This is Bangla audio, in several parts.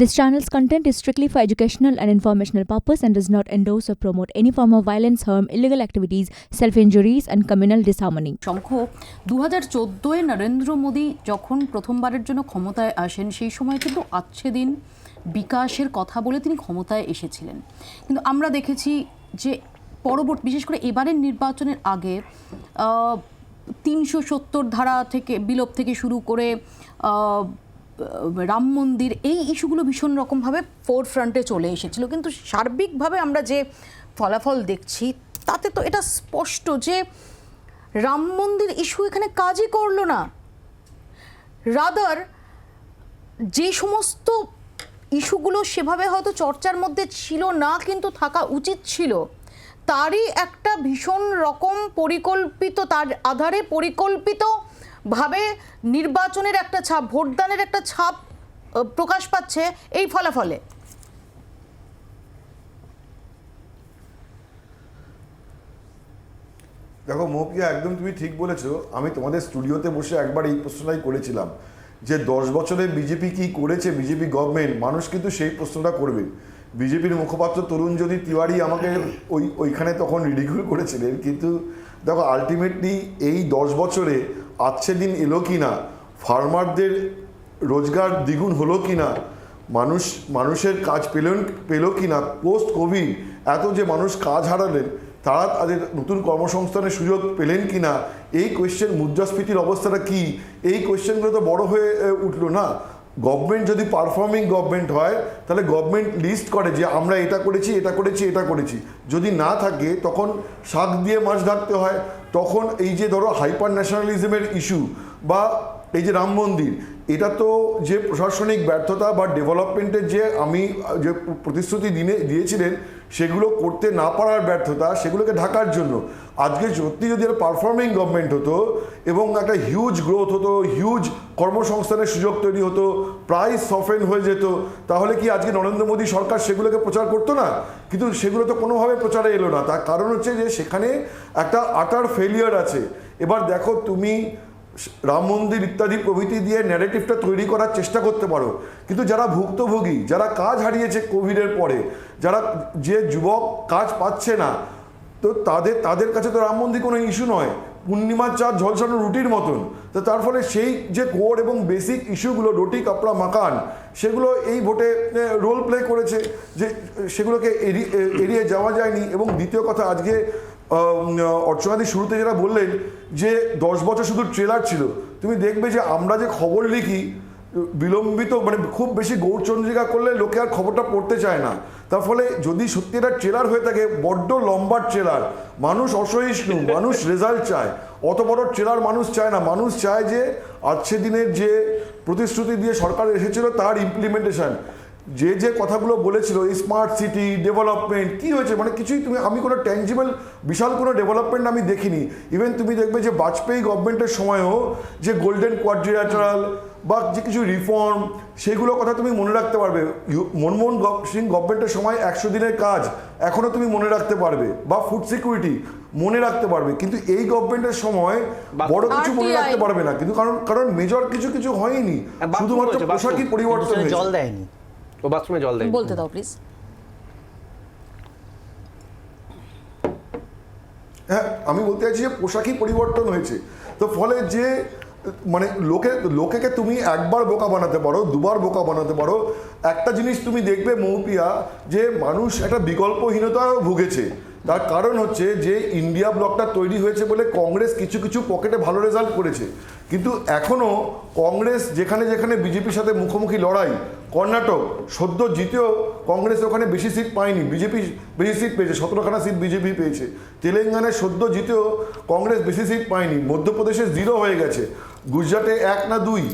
This channel's content is strictly for educational and informational purpose and does not endorse or promote any form of violence, harm, illegal activities, self-injuries and communal disharmony. শঙ্খ 2014-এ নরেন্দ্র মোদী যখন প্রথমবারের জন্য ক্ষমতায় আসেন সেই সময় কিন্তু আচ্ছে দিন বিকাশের কথা বলে তিনি ক্ষমতায় এসেছিলেন, কিন্তু আমরা দেখেছি যে পরবর্তী বিশেষ করে এবারের নির্বাচনের আগে 370 ধারা থেকে বিলোপ থেকে শুরু করে রাম মন্দির এই ইস্যুগুলো ভীষণ রকমভাবে ফোরফ্রন্টে চলে এসেছিল, কিন্তু সার্বিকভাবে আমরা যে ফলাফল দেখছি তাতে তো এটা স্পষ্ট যে রাম মন্দির ইস্যু এখানে কাজই করলো না। রাদার যে সমস্ত ইস্যুগুলো সেভাবে হয়তো চর্চার মধ্যে ছিল না কিন্তু থাকা উচিত ছিল, তারই একটা ভীষণ রকম পরিকল্পিত, তার আধারে পরিকল্পিতভাবে নির্বাচনের একটা ছাপ, ভোটদানের একটা ছাপ প্রকাশ পাচ্ছে এই ফলাফলে। দেখো মৌপিয়া, একদম তুমি ঠিক বলেছো। আমি তোমাদের স্টুডিওতে বসে একবার এই প্রশ্নটাই করেছিলাম যে 10 বছরে বিজেপি কি করেছে, বিজেপি গভর্নমেন্ট, মানুষ কিন্তু সেই প্রশ্নটা করবে। বিজেপির মুখপাত্র তরুণজ্যোতি তিওয়ারি আমাকে ওইখানে তখন রিডিকুল করেছিলেন, কিন্তু দেখো আলটিমেটলি এই 10 বছরে আজকে দিন এলো কি না, ফার্মারদের রোজগার দ্বিগুণ হলো কি না, মানুষের কাজ পেলো কি না, পোস্ট কোভিড এত যে মানুষ কাজ হারালেন তারা তাদের নতুন কর্মসংস্থানের সুযোগ পেলেন কি না, এই কোয়েশ্চেন, মুদ্রাস্ফীতির অবস্থাটা কি, এই কোয়েশ্চেনগুলো তো বড় হয়ে উঠলো না। গভর্নমেন্ট যদি পারফর্মিং গভর্নমেন্ট হয় তাহলে গভর্নমেন্ট লিস্ট করে যে আমরা এটা করেছি এটা করেছি এটা করেছি, যদি না থাকে তখন শাক দিয়ে মাছ ঢাকতে হয়। তখন এই যে ধরো হাইপার ন্যাশনালিজমের ইস্যু বা এই যে রাম মন্দির, এটা তো যে প্রশাসনিক ব্যর্থতা বা ডেভেলপমেন্টের যে যে প্রতিশ্রুতি দিয়েছিলেন সেগুলো করতে না পারার ব্যর্থতা, সেগুলোকে ঢাকার জন্য আজকে সত্যি যদি একটা পারফর্মিং গভর্নমেন্ট হতো এবং একটা হিউজ গ্রোথ হতো, হিউজ কর্মসংস্থানের সুযোগ তৈরি হতো, প্রাইস সফেন হয়ে যেত, তাহলে কি আজকে নরেন্দ্র মোদী সরকার সেগুলোকে প্রচার করতো না? কিন্তু সেগুলো তো কোনোভাবে প্রচারে এলো না। তার কারণ হচ্ছে যে সেখানে একটা আটার ফেলিয়ার আছে। এবার দেখো, তুমি রাম মন্দির ইত্যাদি প্রভৃতি দিয়ে ন্যারেটিভটা তৈরি করার চেষ্টা করতে পারো, কিন্তু যারা ভুক্তভোগী, যারা কাজ হারিয়েছে কোভিডের পরে, যে যুবক কাজ পাচ্ছে না, তো তাদের কাছে তো রাম মন্দির কোনো ইস্যু নয়, পূর্ণিমার চাঁদ ঝলসানো রুটির মতন। তো তার ফলে সেই যে কোর এবং বেসিক ইস্যুগুলো, রুটি কাপড়া মাকান, সেগুলো এই ভোটে রোল প্লে করেছে, যে সেগুলোকে এড়িয়ে যাওয়া যায়নি। এবং দ্বিতীয় কথা, আজকে অর্চনাদি শুরুতে যেটা বললেন যে 10 বছর শুধু ট্রেলার ছিল, তুমি দেখবে যে আমরা যে খবর লিখি বিলম্বিত, মানে খুব বেশি গৌরচন্দ্রিকা করলে লোকে আর খবরটা পড়তে চায় না। তার ফলে যদি সত্যি এটা ট্রেলার হয়ে থাকে, বড্ড লম্বা ট্রেলার, মানুষ অসহিষ্ণু, মানুষ রেজাল্ট চায়, অত বড় ট্রেলার মানুষ চায় না। মানুষ চায় যে আজকে দিনের যে প্রতিশ্রুতি দিয়ে সরকার এসেছিল তার ইমপ্লিমেন্টেশন, যে কথাগুলো বলেছিল, স্মার্ট সিটি ডেভেলপমেন্ট, কি হয়েছে? মানে কিছুই আমি কোনো ট্যাঞ্জিবল বিশাল কোনো ডেভেলপমেন্ট আমি দেখিনি। ইভেন তুমি দেখবে যে বাজপেয়ী গভর্নমেন্টের সময়ও যে গোল্ডেন কোয়াড্রিল্যাটারাল বা যে কিছু রিফর্ম, সেগুলো কথা তুমি মনে রাখতে পারবে। মনমোহন সিং গভর্নমেন্টের সময় 100 দিনের কাজ এখনও তুমি মনে রাখতে পারবে, বা ফুড সিকিউরিটি মনে রাখতে পারবে, কিন্তু এই গভর্নমেন্টের সময় বড় কিছু মনে রাখতে পারবে না। কিন্তু কারণ মেজর কিছু হয়নি, শুধুমাত্র পোশাকই পরিবর্তন হয়েছে। জল দেয়নি, ও বাথরুমে জল দেয়নি। বলতে দাও প্লিজ। হ্যাঁ, আমি বলতে চাইছি যে পোশাকই পরিবর্তন হয়েছে। তো ফলে যে মানে লোকেকে তুমি একবার বোকা বানাতে পারো, দুবার বোকা বানাতে পারো। একটা জিনিস তুমি দেখবে মৌপিয়া, যে মানুষ একটা বিকল্পহীনতায় ভুগেছে। তার কারণ হচ্ছে যে ইন্ডিয়া ব্লকটা তৈরি হয়েছে বলে কংগ্রেস কিছু পকেটে ভালো রেজাল্ট করেছে, কিন্তু এখনও কংগ্রেস যেখানে যেখানে বিজেপির সাথে মুখোমুখি লড়াই, কর্ণাটক সদ্য জিতেও কংগ্রেস ওখানে বেশি সিট পায়নি, বিজেপি বেশি সিট পেয়েছে, 17খানা সিট বিজেপি পেয়েছে। তেলেঙ্গানায় সদ্য জিতেও কংগ্রেস বেশি সিট পায়নি, মধ্যপ্রদেশে 0 হয়ে গেছে, গুজরাটে 1 না 2।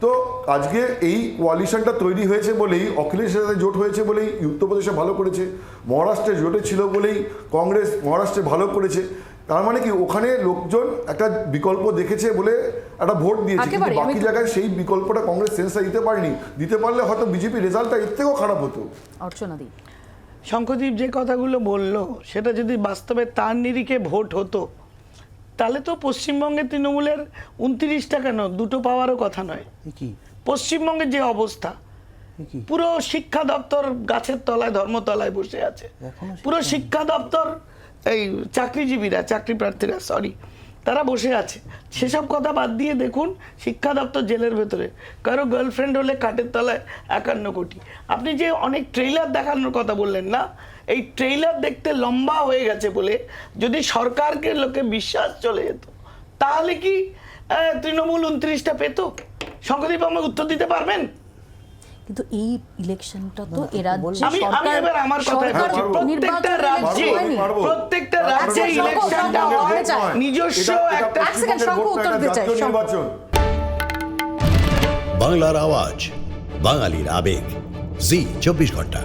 তো আজকে এই কোয়ালিশনটা তৈরি হয়েছে বলেই, অখিলেশের সাথে জোট হয়েছে বলেই উত্তরপ্রদেশে ভালো করেছে, মহারাষ্ট্রে জোটে ছিল বলেই কংগ্রেস মহারাষ্ট্রে ভালো করেছে। তার মানে কি, ওখানে লোকজন একটা বিকল্প দেখেছে বলে একটা ভোট দিয়েছে, কিন্তু বাকি জায়গায় সেই বিকল্পটা কংগ্রেস সেন্সটা দিতে পারেনি। দিতে পারলে হয়তো বিজেপি রেজাল্টটা এর থেকেও খারাপ হতো। অর্চনাদি, শঙ্করদীপ যে কথাগুলো বললো সেটা যদি বাস্তবে তার নিরিখে ভোট হতো, তাহলে তো পশ্চিমবঙ্গে তৃণমূলের 29টা কেন 2টো পাওয়ারও কথা নয়। কি পশ্চিমবঙ্গের যে অবস্থা, পুরো শিক্ষা দপ্তর গাছের তলায় ধর্মতলায় বসে আছে। পুরো শিক্ষা দপ্তর এই চাকরিজীবীরা, চাকরি প্রার্থীরা সরি, তারা বসে আছে। সেসব কথা বাদ দিয়ে দেখুন শিক্ষা দপ্তর জেলের ভেতরে, কারো গার্লফ্রেন্ড হলে কাঠের তলায় 51 কোটি। আপনি যে অনেক ট্রেইলার দেখানোর কথা বললেন না, এই ট্রেইলার দেখতে লম্বা হয়ে গেছে বলে যদি সরকারকে লোকে বিশ্বাস চলে যেত, তাহলে কি তৃণমূল 29টা পেত? শঙ্করদীপ আমাকে উত্তর দিতে পারবেন? কিন্তু এই ইলেকশনটা তো এরা আমি এবার আমার কথাই বলছি, প্রত্যেকটা রাজ্যে ইলেকশনটা হয় নিজস্ব একটা নির্বাচন। বাংলার আওয়াজ, বাঙালির আবেগ, জি 24 ঘন্টা।